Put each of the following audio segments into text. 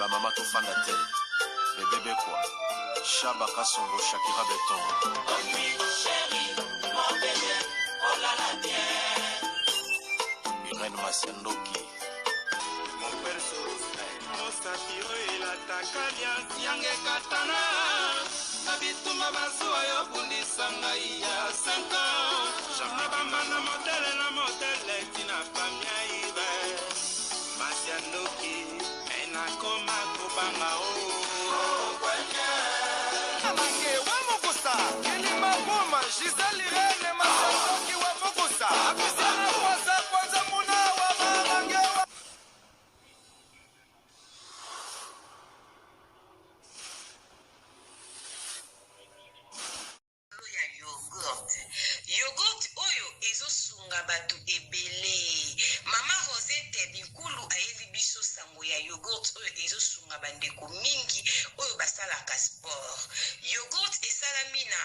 ba mama to fanda te bébé quoi Chaba Kasongo Shakira Beton Irène Masiandoki mon perso Osatiro ilatakalia siange katana Nabituma basua yo bundisanga iya 5 ans Jamna bamana modele tina famia ibe Masiandoki ena koma kubanga o Amange wa mokosa Kelima boma Giselle Irene Masiandoki wa mokosa Abisana kwanza muna wa mamange wa Yogurt oyo ezosunga batu ebele. Mama Rosette Bikulu ayebi biso sango ya yogurt oyo ezosunga bandeko mingi oyo basalaka sport. Yogurt esalami na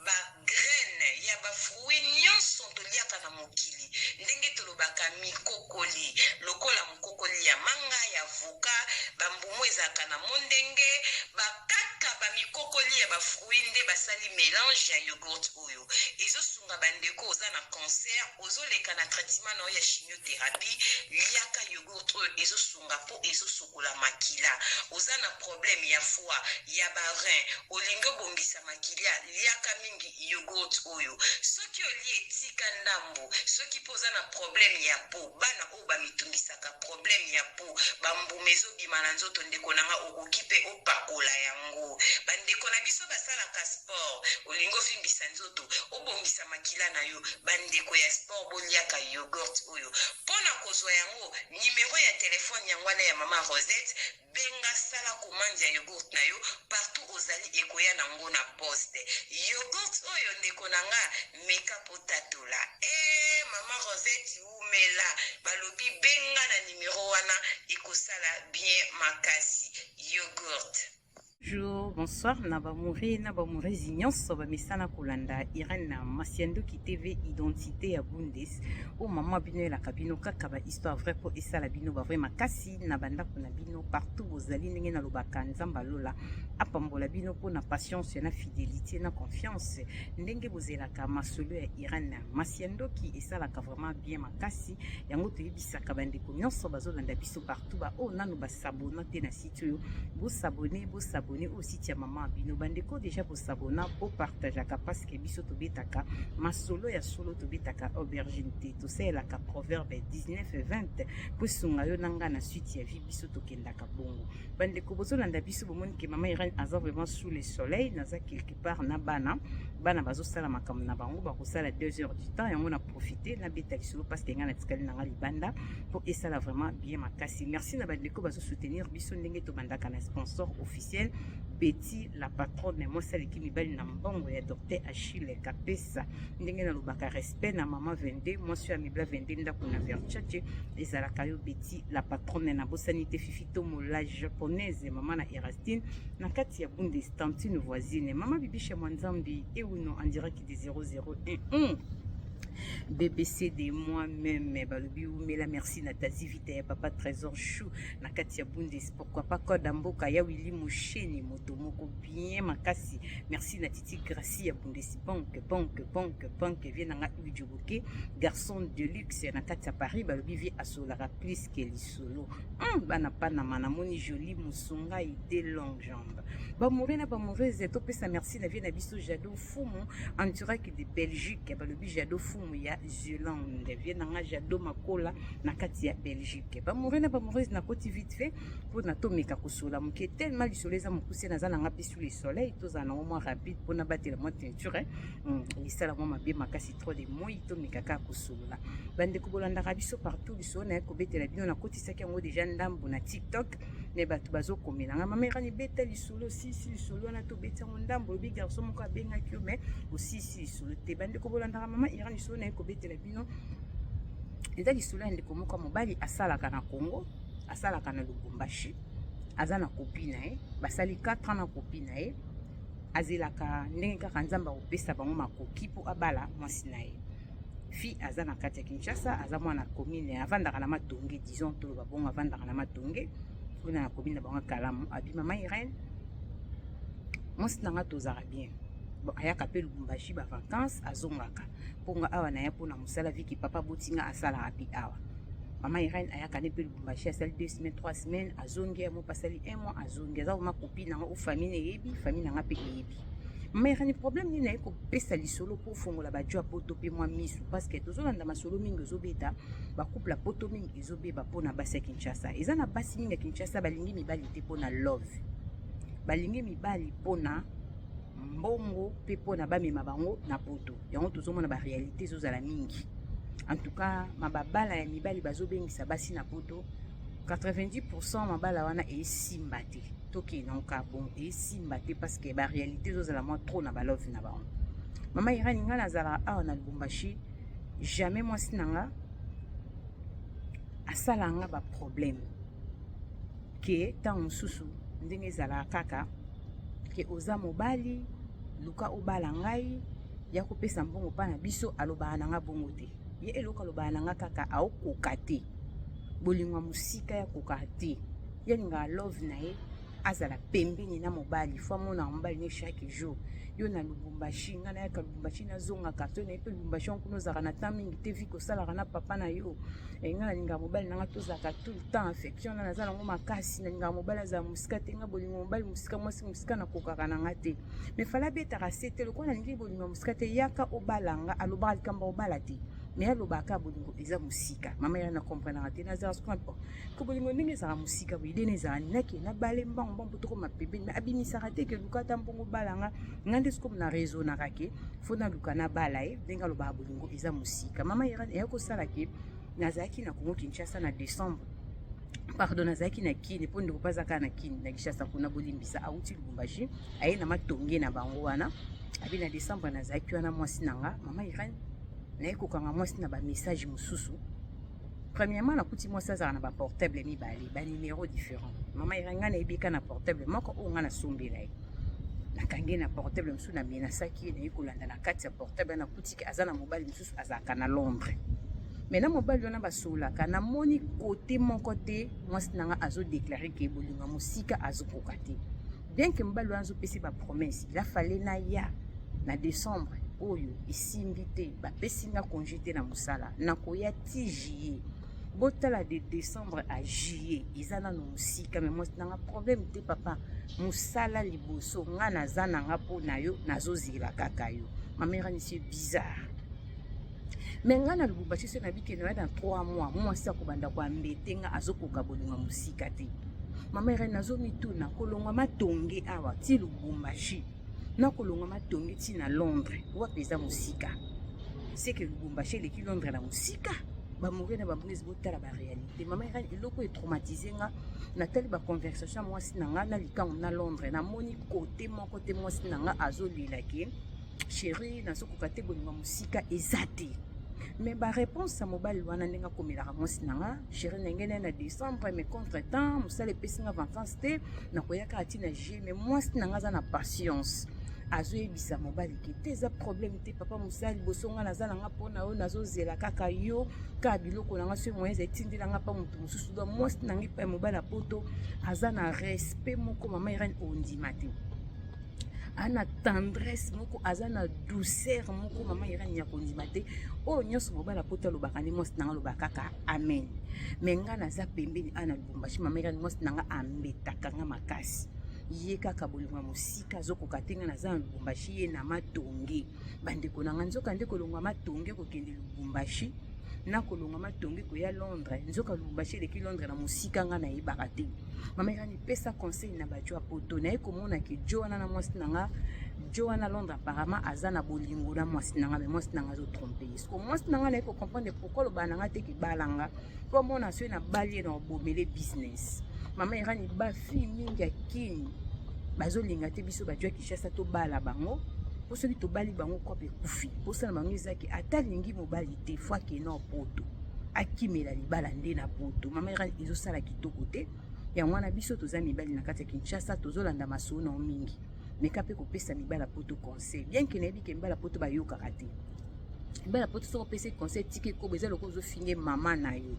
ba graine ya ba fruit nyonso toliaka na mokili. Ndenge tolobaka mikokoli, lokola mokokoli ya manga ya avocat, bambumu ezaka na mondenge, bakaka ba mikokoli ya ba fruit nde basali mélange ya yogurt oyo. Ezosunga bandeko oza na cancer, ozoleka na traitement na ya chimiothérapie, liaka yogurt oyo ezosunga po ezosokola makila. Oza na problème ya foie, ya ba rein, olingo bongisa makila, liaka mingi yogurt oyo. Soki oli etika ndambo, soki poza na problème ya po, bana o ba mitungisaka problème ya po, bambumezo bimana nzoto ndeko nanga okokipe opakola yango. Bandeko na biso basalaka sport, olingo fimbisa nzoto, obongisa makila na yo, bandeko ya sport boliaka yogurt oyo. Pona kozwa yango, numéro ya telefone yangwana ya mama Rosette, benga sala commande ya yogurt na yo, partout ozali ekoya nango na poste. Yogurt oyo ndeko nanga meka potatola. Mama Rosette umela, balobi benga na numéro wana, ekosala bien makasi. Yogurt. Bonjour, bonsoir, Nabamoué Zignos, Misana Kolanda, Irène Masiandoki TV, Identité à Bundes, au maman Bino la cabino, Kakaba, histoire vraie pour Issa la Bino, vrai Makasi, Nabanda Konabino, partout vos alignes na Lobakan, Zambalola, Apambola Bino pour na patience, na fidélité, na confiance, Ndenge Bozelaka, Masolo et Irène Masiandoki, et ça la vraiment bien Makasi, Yango Tebisa Kabande Konyon, Sobazolanda Biso partout, oh, Nanoba Sabona, Tena Sitio, vous s'abonnez au site ya maman bino bandeko déjà pour s'abonner pour partager parce que biso to betaka masolo ya solo to betaka aubergine te to sela ka proverbe 19 et 20 pour sunga yo nanga na suite ya vie biso to kendaka bongo bandeko bozolanda biso bomoni ke maman Irène aza vraiment sous le soleil naza quelque part na bana bazo sala makambo na bango ba kosala 2 heures du temps yango na profiter na beta solo parce que ngana tikali nanga libanda pour esala vraiment bien makasi merci na bandeko bazo soutenir biso ndenge to bandaka na sponsor officiel Betty la patronne moi celle qui mibali na mbongo ya docteur Achille Kapesa ndenge na lobaka respect na maman 22 moi suis amibla 22 ndako na verchache ezala kayo Betty la patronne na bosanité fifito mola japonaise maman na Erastine na kati ya Bundestantine voisine maman bibi chez Mwanzambi et uno en direct de 0011 BBC de moi-même balobi umela merci na tazi vite ya papa trésor chou na kati ya Bundes pourquoi pas code mboka ya Willy Musheni motomoko bien makasi merci na titi Gracie ya Bundes banque vient na ujoboke garçon de luxe na kati ya Paris balobi vie asolara plus que lisolo bana pana mana moni joli musunga ide longue jambe ba mauvaise to pesa merci na vie na biso Jado Fumu en direct de Belgique balobi Jado Fumu ya Zélande viennanga Jado Makola na kati ya Belgique ba mauvaise na koti vite fait pour na tomeka kosola muke tellement lisolo za mukuse na zana ngapi sous le soleil to za na moins rapide pour na battre mo teinture lisala mo mabe makasi trop de moi tomeka ka kosola bande ko bolanda biso partout lisolo na ko betela bino na koti saki yango déjà ndambo na TikTok ne batu bazo komela nga mama irani beta lisolo si lisolo na to beta ndambo bi garçon moko abenga kyo mais aussi si lisolo te bande ko bolanda mama irani lisolo na ko betela bino eza lisolo ya ndeko moko mobali asalaka na Congo asalaka na Lubumbashi aza na copine basali 4 ans na copine azelaka ndenge kaka nzamba opesa bango makoki po abala mwasi na ye fi aza na kati ya Kinshasa aza mwana commune avandaka na Matonge disons to ba bongo avandaka na Matonge kuna na kobina bango kalamu abi mama Irène mwasi nanga tozala bien bon ayaka pe Lubumbashi ba vacances azongaka ponga awa na ya pona musala viki papa botinga asala rapi awa mama Irène ayaka ne pe Lubumbashi asali 2 semaines 3 semaines azongi mo pasali 1 mois azongi za ma copine nanga o famille yebi famille nanga pe yebi mama Irène problème ni na ko pesa lisolo po fongola ba jwa poto pe moi misu parce que tozolanda masolo mingi zobeta ba couple la poto mingi ezobeba pona basi ya Kinshasa eza na basi mingi ya Kinshasa balingi mibali te pona love balingi mibali pona mbongo pe pona bamema bango na poto yango tozomona ba réalité zozala mingi en tout cas mababala ya mibali bazobengisa basi na poto 90% mabala wana esimba te toke na ka bon esimba te parce que ba réalité zozala moi trop na ba love na bango mama Irène nga nazala awa na Lubumbashi jamais moi sinanga asala nga ba problème ke tant mususu ndenge ezala kaka ke oza mobali luka obala ngai ya kopesa mbongo pa na biso aloba na nga bongo te ye eloka aloba na nga kaka aokoka te bolingwa musika ya koka te yelinga love na ye azala pembeni na mobali fo mona mobali ne chaque jour yo na Lubumbashi nga na ya Lubumbashi na zonga carton na pe Lubumbashi on kuno zaka na temps mingi te vi ko sala na papa na yo nga linga mobali na nga to zaka tout le temps affection na zala ngo makasi na linga mobali za musika te nga bolingo mobali musika mwasi musika na kokaka na nga te mais fala beta rasete le ko na lingi bolingo musika te yaka obalanga aloba likamba obala te mais alobaka bolingo eza musika mama ya na comprendre te na za ce qu'on ko bolingo ndenge za musika bo idene za na ke na bale mbang mbang to ko mapebe na abimisa rate ke lukata mbongo balanga ngande ce comme na réseau na rake fona lukana balae denga loba bolingo eza musika mama ya ko sala ke nazaki na Congo Kinshasa na décembre pardon nazaki na kini po ndiko pazaka na kini na Kinshasa kuna bolimbisa auti Lubumbashi aye na matonge na bango wana abi na décembre nazaki wana mwasi nanga mama Irène na ekokanga mwasi na ba message mususu premièrement na kuti mwasi azaka na ba portable mibale ba numéro différent mama Irène nga na ebika na portable moko o nga na sombela ye nakange na portable mususu na menasaki na ekolanda na kati ya portable na kuti ke azana mobali mususu azaka na Londres maintenant mobali wana basolaka na moni côté mon côté mwasi nanga azo déclarer que bolinga musika azokoka te bien que mobali wana azopesi ba promesse il a fallu na ya na décembre oyo isimbi te bapesi nga congé te na mosala nakoya ti juillet botala de décembre à juillet eza nano musika mais mwasi nanga problème te papa mosala liboso nga naza nanga mpo na yo nazozela kaka yo mamera ni c'est bizarre mais nga na Lubumbashi se na bike na dans 3 mois mwasi akobanda kwa mbete nga azokoka bolinga musika te mamera nazomituna kolongwa matonge awa ti Lubumbashi na kolongwa matonge ti na Londres wapi eza musika c'est que Lubumbashi leki Londres na musika bamourir na bambongi botala ba réalité mama Irène eloko e traumatisé nga natali ba conversation mwasi na nga na likango na Londres na moni côté moko te mwasi na nga azolela ke chérie nazokoka te bolinga musika eza te mais ba réponse à mobile wana ndenge akomelaka mwasi na nga chérie ndenge na décembre mais contre temps mosala epesi nga vacances te nakoyaka ati na juillet mais mwasi na nga aza na patience azoyebisa mobali ke te eza problème te papa mosali liboso nga naza nanga mpona oyo nazozela kaka yo ka biloko nanga so moyens etindelanga mpa motu mosusu do mwasi nangi mpa ya mobali apoto aza na respect moko mama Irène ondima te ana tendresse moko aza na douceur moko mama Irène ya kondima te oyo nyonso mobali apoto alobaka nde mwasi nanga alobaka kaka amen mais nga naza pembeni ana Lubumbashi mama Irène mwasi nanga ambetaka nga makasi ye kaka bolingo musika azokoka te nga naza na Lubumbashi ye na matonge bandeko nanga nzoka nde kolongwa matonge kokende Lubumbashi na kolongwa matonge koya Londres nzoka Lubumbashi eleki Londres na musika nga nayebaka te mama Irène pesa conseil na bajo ya poto naye komona ke jo wana na mwasi nanga jo wana Londres apparemment aza na bolingo na mwasi nanga mais mwasi nanga azotrompe ye siko mwasi nanga naye kocomprendre pourquoi loba nanga te kebalanga po mona soki na balie na obomele business mama Irène bafi mingi ya kini bazolinga te biso bajo ya Kinshasa tobala bango po soki tobali bango kope kufi posala bango ezaki ata lingi mobali te fois ke na poto akimela libala nde na poto mama Irène ezosala kitoko te yango wana biso toza mibali na kati ya Kinshasa tozolanda masolo na mingi meka mpe kopesa mibala poto conseil bien ke nayebi ke mibala poto bayokaka te mibala poto soki opesa conseil tike ekobo eza loko ozofinge mama na yo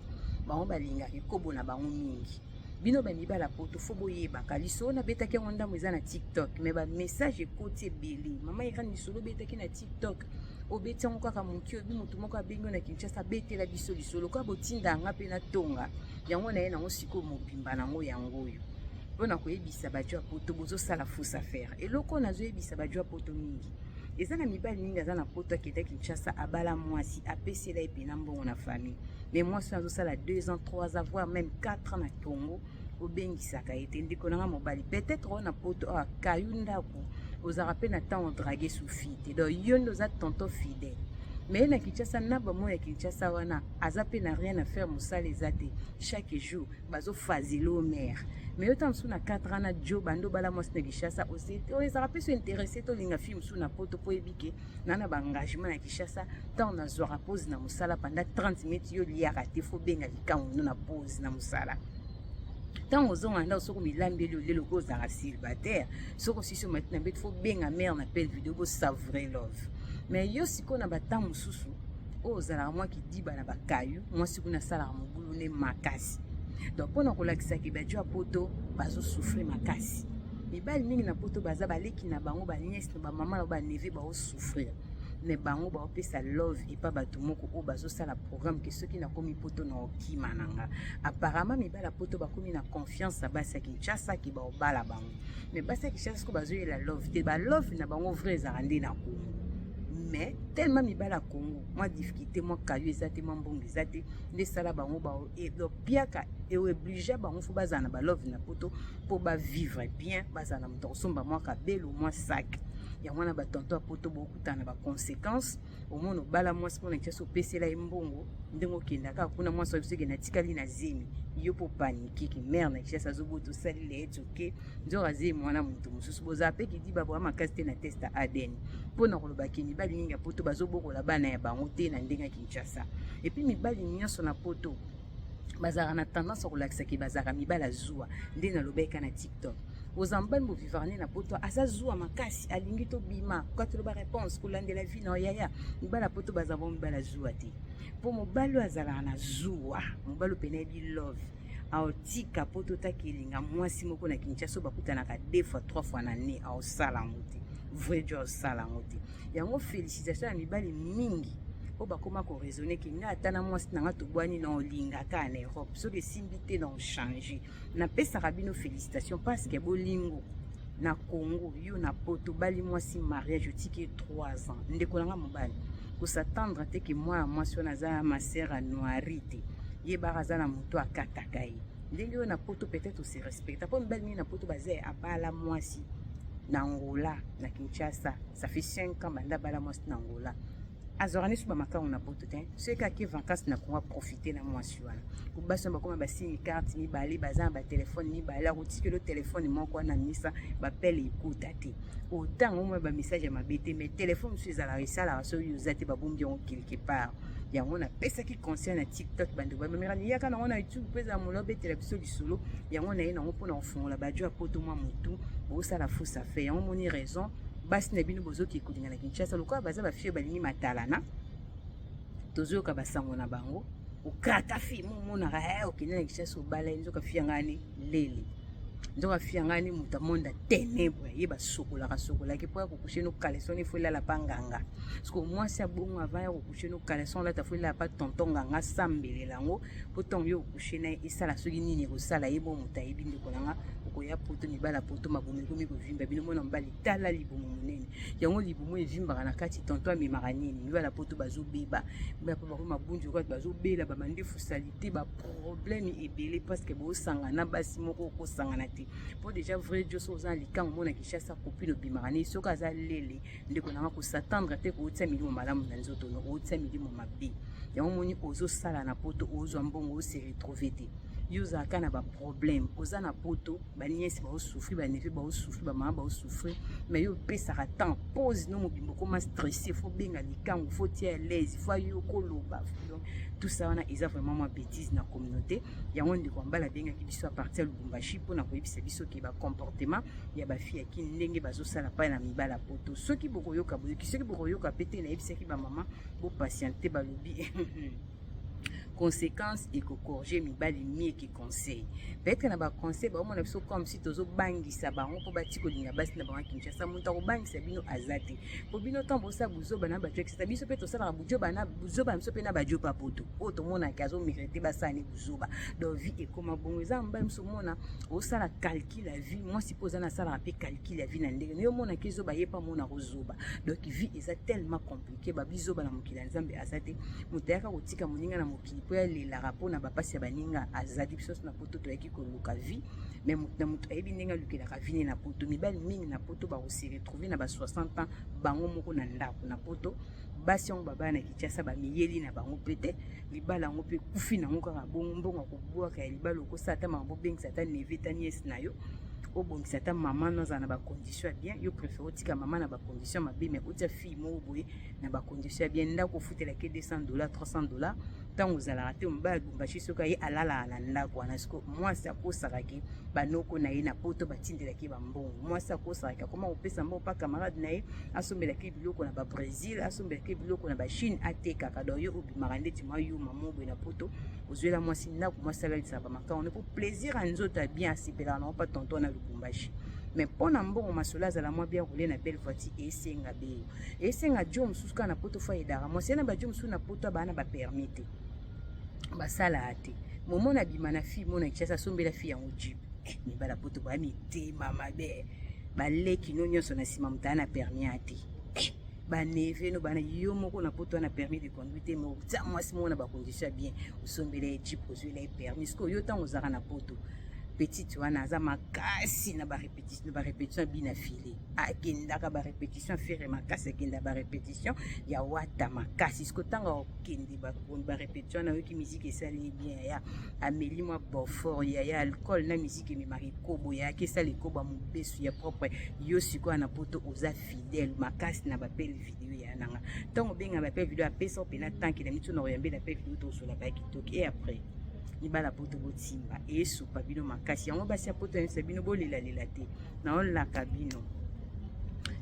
bango balingaka ekobo na bango mingi bino bamibala poto fo boyebaka liso na betaki yango ndambo eza na TikTok mais bamessage ekoti ebele mama irane lisolo betaki na TikTok obeti yango kaka moki obi motu moko abengi na Kinshasa betela biso lisolo kwa botinda yanga mpe na tonga yango na ye nango sikoyo mobimba nango yango oyo mpona koyebisa bajo ya poto bozosala fausse affaire eloko nazoyebisa bajo ya poto mingi eza na mibali mingi aza na poto akenda Kinshasa abala mwasi apesela ye pena mbongo na famille mais mwasi azosala 2 ans 3 ans voire même 4 ans na Congo obengisaka ye te ndeko nanga mobali peut-être oyo na poto akayu ndako ozala mpe na temps odrague sufi te donc yo nde oza tonton fidèle mais na Kinshasa na bamo ya Kinshasa wana aza mpe na rien à faire mosala eza te chaque jour bazofazela o mare mais autant sous na 4 ans na jo bando bala mwasi na Kinshasa ezala mpe so intéressé tolinga fi mosusu na poto po yebike nana baengagement na Kinshasa ntango nazwaka pose na mosala pendant 30 minutes yo liaka te fo benga likango no na pose na mosala ntango ozonga nda soko milambeli olelo kozala célibataire soko siso maintenant beti fo benga mare na pele video bosavre love mais yo sikoyo na batango mosusu oyo ozalaka mwa kidiba na bakayu mwasi kuna asalaka mobulu ne makasi donc mpona kolakisaki bajo ya poto bazosouffre makasi mibali mingi na poto baza baleki na bango baniese na bamama na baneve baosouffrir mais bango baopesa love epa bato moko oyo bazosala programme ke soki nakomi poto na okima nanga apparemment mibali ya poto bakomi na confiance na basi ya Kinshasa ki baobala bango mais basi ya Kinshasa siko bazoyela love te balove na bango vrai ezala nde na Congo mais tellement mibali ya Congo mwa difficulté mwa kayo eza te mwa mbongo eza te nde esala bango piaka eoblige bango fo bazala na balove na poto mpo bavivre bien bazala na moto akosomba mwa kabelo mwa sac yango wana batonto ya poto bokutana na baconséquence omona obala mwasi mpona Kinshasa opesela ye mbongo ndenge okendaka kuna mwasi wa biso ekende atikali na zemi yo mpo panikiki mare na Kinshasa azobota osalile ete oke nzoko azemi mwana moto mosusu bozala mpe kidi baboya makasi te na test ya ADN mpona kolobaki mibali mingi ya poto bazobokola bana ya bango te na ndenge ya Kinshasa epuis mibali nyonso na poto bazalaka na tendance ya kolakisaki bazalaka mibali azuwa nde nalobaka na TikTok ozambani bovivarne na poto aza zuwa makasi alingi tobima kwatoloba réponse kolandela vi na oyaya mibali ya poto bazala bo mibali azuwa te mpo mobali oyo azalaka na zuwa mobali opena yebi love aotika poto takelinga mwasi moko na Kinshasa bakutanaka 2 fois 3 fois na ne aosala yango te vrai jo aosala yango te yango félicitation ya mibali mingi oyo bakoma koraisonne ke nga ata na mwasi nanga tobwani na olingaka na Europe soki esimbi te na ochange napesaka bino félicitation parce ke bolingo na Congo yo na poto bali mwasi mariage otiki 3 ans ndeko nanga mobali kosatendre te ke mwana mwasi wana aza masere noiri te yebaka aza na moto akataka ye ndenge oyo na poto peut-être ose respecta mpo mibali mingi na poto baza abala mwasi na Angola na Kinshasa ça fait 5 ans banda bala mwasi na Angola azorani suba makango na poto te soki ake vacances na Congo profiter na mwasi wana kubasa bakoma basini carte mibale baza na batelefone mibale akotiki lo telefone moko wana misa bapele ekuta te otango mwa bamessage ya mabe te mais telefone mosusu ezalaka esalaka soki oza te babombi yango quelque part yango napesaki conseil na TikTok bandeko bamemerani yaka nango na YouTube mpo ezala molo obetela biso lisolo yango na ye nango mpona kofungola bajo ya poto mwa motu bosala fausse affaire yango moni raison basi na bino bozoki kolinga na Kinshasa lokola baza bafie balingi matalana tozoyoka basango na bango okata fi momonaka okende na Kinshasa obala ye nzoka fia ngani lele nzoka fia ngani moto amonda ténèbre ye basokolaka sokolaki mpo ya kokushe no kaleson efo elala pa nganga parceke mwasi abongo avant ya kokushe no kaleson olata fo elala pa tonton nganga sambelela yango mpo ntongo yo okushe na ye esala soki nini ekosala ye bo moto ayebi ndeko nanga okoya poto mibala poto mabomo ekomi kovimba bino mona mobali tala libumu monene yango libumu evimbaka na kati tonton amemaka nini mibala poto bazobeba mibala po bakoi mabunju kati bazobela bamandefu salite baproblème ebele parceke bosangana basi moko okosangana te mpo déjà vrai dio so oza na likango mona Kinshasa kopine obimaka ne soki aza lele ndeko nanga kosatendre te kootisa milimo malamu na nzoto no ootisa milimo mabe yango moni ozosala na poto ozwa mbongo ose retrouve te yo ozalaka na baproblème oza na poto baniesi baosouffrir banefe baosouffrir bamama baosouffrir mais yo opesaka temps pause no mobimbo okoma stressé fo benga likango fo tia à l'aise fo ayo koloba donc tout ça wana eza vraiment mwa bêtise na communauté yango ndeko mbala abengaki biso à partir ya Lubumbashi mpona koyebisa biso ke bacomportement ya bafille yaki ndenge bazosala pa na mibala poto soki bokoyoka boyoki soki bokoyoka pe te nayebisaki bamama bopatiente balobi conséquence et corriger mibali mieux que conseil. Peut-être na ba conseil ba mona biso comme si tozo bangisa bango po bati ko linga basi na bango Kinshasa muta ko bangisa bino azate. Po bino tambo sa buzoba na ba texte biso pe to sala buzoba na buzoba biso pe na ba jopa poto. O to mona kazo mériter ba sani buzoba. Donc vie et comme bongo za mba biso mona o sala calcul la vie moi suppose na sala pe calcul la vie na ndenge yo mona kezo ba yepa mona rozoba. Donc vie est tellement compliqué ba bizoba na mokila nzambe azate mutaka kotika moninga na mokili po ya lela rapport na ba pasi ya baninga azadi biso na poto to yaki ko luka vie mais mutu ayebi ndenge lukela ka vie na poto mibali mingi na poto ba se retrouver na ba 60 ans bango moko na ndako na poto basi on baba na Kinshasa ba miyeli na bango pete libala ngo pe kufi na ngo ka bongo ko bua ka libala ko sata mambo bengisa ta nevita nies na yo o bongisa ta maman dans na ba condition bien yo préfère tika maman na ba condition mabe mais otia fille mo boye na ba condition bien ndako futela ke $200 $300 tant vous allez rater mba bumbashi soka ye alala na ndako na siko moi ça ko saraki banoko na ye na poto batindela ke ba mbongo moi ça ko saraki comment opesa mbo pa camarade na ye asombela ke biloko na ba Brésil asombela ke biloko na ba Chine ateka kado yo obimaka ndeti mwa yo maman boye na poto ozwela moi sindako moi sala lisa ba maka on est pour plaisir à nzota bien sipela na pas tonton na Lubumbashi. Mais pour n'ambon masola za la moi bien rouler na belle voiture et senga be et senga jom suska na poto fa edara moi sena ba jom su na poto bana ba permettre ba sala ate momo na bima na fi mona Kinshasa sombela fi ya ujib ni bala poto ba mi te mama be ba leki no nyoso na sima mtana permis ate ba neve no bana yo moko na poto na permis de conduire mais ta moi si mona ba condition bien sombela ejip ozwela permis ko yo tango zaka na poto petite wana za makasi na ba répétition bina filé akendaka ba répétition faire makasi akenda ba répétition ya wata makasi sko tanga okende ba répétition na yoki musique esali bien ya ameli moi Beaufort ya alcool na musique mi mari kobo ya kesali koba mubesu ya propre yo siko na poto oza fidèle makasi na ba belle vidéo ya nanga tango benga ba belle vidéo apesa pena tanki na mitu na oyambe na belle vidéo to sur la ba kitok et après ni bala poto botimba et soupa bino makasi yango basi poto en sabino bolela lela te na on la cabino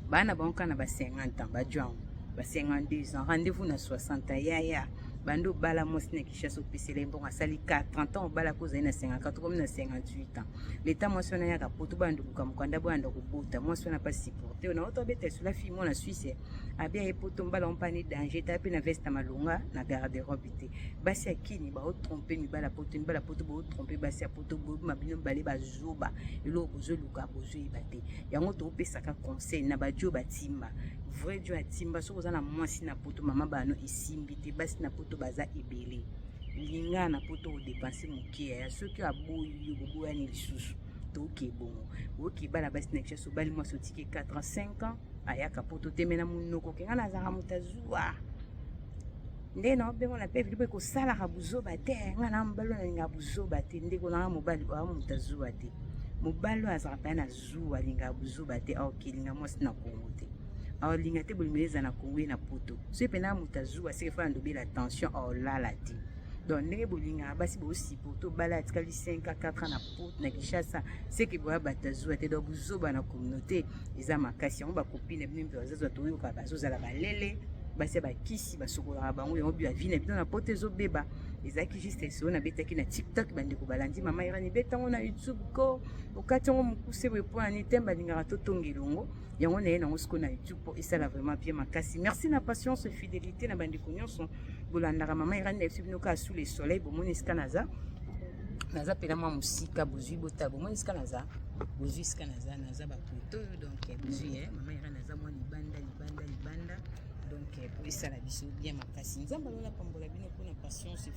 bana banka na ba 50 ans ba jong ba 52 ans rendez-vous na 60 ans ya bando bala mosne Kinshasa opesela mbongo asali 30 ans bala koza na 54 comme na 58 ans l'état mosona ya ka poto bando kukamukanda bando kubota mosona pas supporter na auto bete sur la fille mona Suisse abia e poto mbala on pani danger tape na veste malunga na garde-robe te basi akini ba tromper mi bala poto bo tromper basi a poto bo mabino bale ba zoba elo bozo luka bozo ibate yango to pesa ka conseil na ba jo batimba vrai jo atimba so kozana mwasi na poto mama bano isimbi te basi na poto baza ebele linga na poto o dépenser mokia ya soki aboyi bobo ya ni lisusu to ke bongo oki bala basi na Kinshasa bali moi sotiki 4 ans 5 ans ayaka poto temena munoko kenga na zaka mutazua ndeno bengo na pe vidéo ko sala ka buzoba te nga na mbalo na nga buzoba te ndeko na mobali wa mutazua te mobalo azaka pa na zuwa linga buzoba te au kilinga mwasi na Kongo te au linga te bolimeza na Kongo na poto so pena mutazua se fa ndobe la tension au la te donc ndenge bolinga basi bo si poto bala tikali 5 à 4 ans na poto na Kinshasa c'est que boya batazua te do buzoba na communauté eza makasi on ba copine bimbe bazazo to yoka bazoza la balele basi ba kisi basokola bango yo bi avina bino na poto ezo beba ezaki juste so na betaki na TikTok bande ko balandi mama irani betango na YouTube ko okati ngo mukuse bo point ni temba linga to tongelongo yango na yena ngosiko na YouTube po esala vraiment bien makasi merci na patience fidélité na bande ko nyonso bolandaka mama irani na bino ka sous le soleil bo moniska naza pela mwa musika bozui botabo moniska naza bozui ska naza ba poto donc bozui mama irani naza mwa libanda donc pour ça la biso bien makasi nzamba lola pambola bino pona patience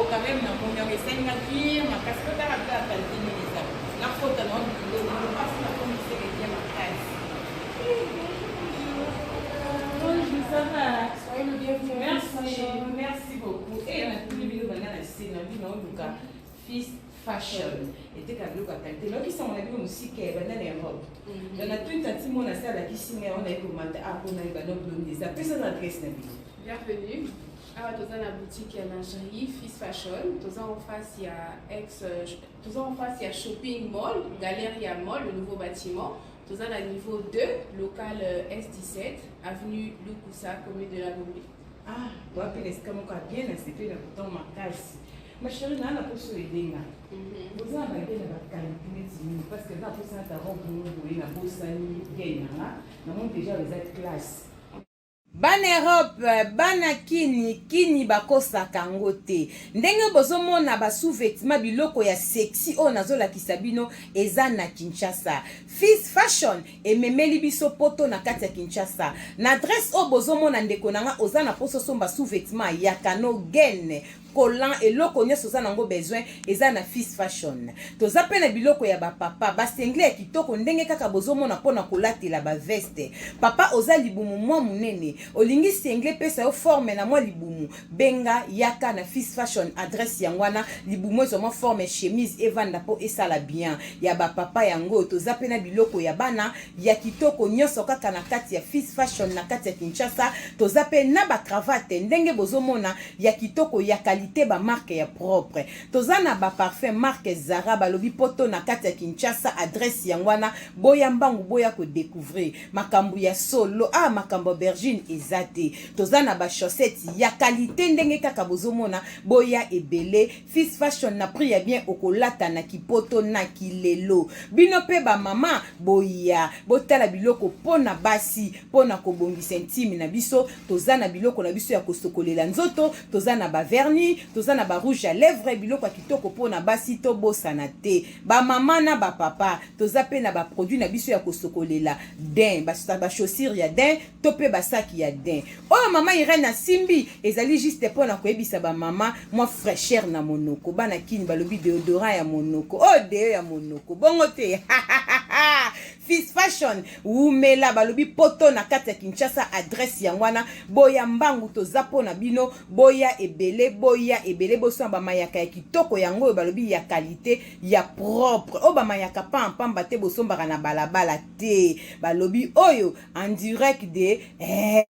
quand même, na faute non le passe na comme c'est bien ma case. Bonjour, ça va? Soyez le bienvenu. Merci beaucoup. Et on a tous les vidéos maintenant la scène, on dit non Luka Fist Fashion. Et t'es qu'à Luka qualité. Donc ils sont on a vu musique maintenant les robes. On a tout un petit monde à ça la qui signe on a commenté à on a eu bah donc l'homme des appels ça l'adresse na bio. Bienvenue. Alors, dans la boutique lingerie Fist Fashion, en face il y a Shopping Mall, Galeria Mall, le nouveau bâtiment. Dans la niveau 2, local S17, avenue Lukusa, commune de la Gombe. Ah, tu as appelé ce qu'on a bien accepté le bouton ma case. Ma chérie, on a pour se aider là. Vous avez regardé la qualité parce que là pour ça ta robe vous voyez la bosse gagne là. Nous déjà les autres classes. Bana Europe, bana kini bakosaka ngo te. Ndenge bozomona ba sous-vêtements biloko ya sexy o nazola kisabino eza na Kinshasa. Fist Fashion ememeli biso poto na kati ya Kinshasa. Na adresse o bozomona ndeko nanga ozana poso somba sous-vêtements ya kano gene. Collant et loko nyonso za nango besoin eza na Fist Fashion. Toza pe na biloko ya ba papa ba sengle kitoko ndenge kaka bozomona pona kolatela ba veste. Papa oza libumu mwa munene. Olingi sengle pesa yo forme na mwa libumu. Benga yaka na Fist Fashion adresse yangwana libumu zo mwa forme chemise evanda po esala bien. Ya ba papa yango toza pe na biloko ya bana ya kitoko nyonso kaka na kati ya Fist Fashion na kati ya Kinshasa. Toza pe na ba cravate ndenge bozomona ya kitoko ya ba marque ya propre. Tozana ba parfum marque Zara balobi poto na kati ya Kinshasa adresse yangwana boya mbangu boya ko découvrir makambu ya solo makambo bergine ezate. Tozana ba chaussettes ya qualité ndenge kaka bozomona boya ebele. Fist Fashion na prix ya bien okolata na kipoto na kilelo. Bino pe ba mama boya botala biloko pona basi pona kobongisa intime na biso. Tozana biloko na biso ya kosokolela nzoto. Tozana ba vernis tozana ba rouge à lèvres biloko kitoko pona basi to bosana te ba mama na ba papa toza pe na ba produit na biso ya kosokolela din ba chaussures ya din to pe ba sac ya din oh mama Irene Simbi ezali juste pona koyebisa ba mama moi fraîcheur na monoko bana kini balobi déodorant ya monoko oh deo ya monoko bongo te Fist Fashion umela balobi poto na kati ya Kinshasa adresse yangwana boya mbangu toza pona bino boya ebele boso ba mayaka ya kitoko yango balobi ya qualité ya propre o ba mayaka pamba te boso mbaka na balabala te balobi oyo en direct de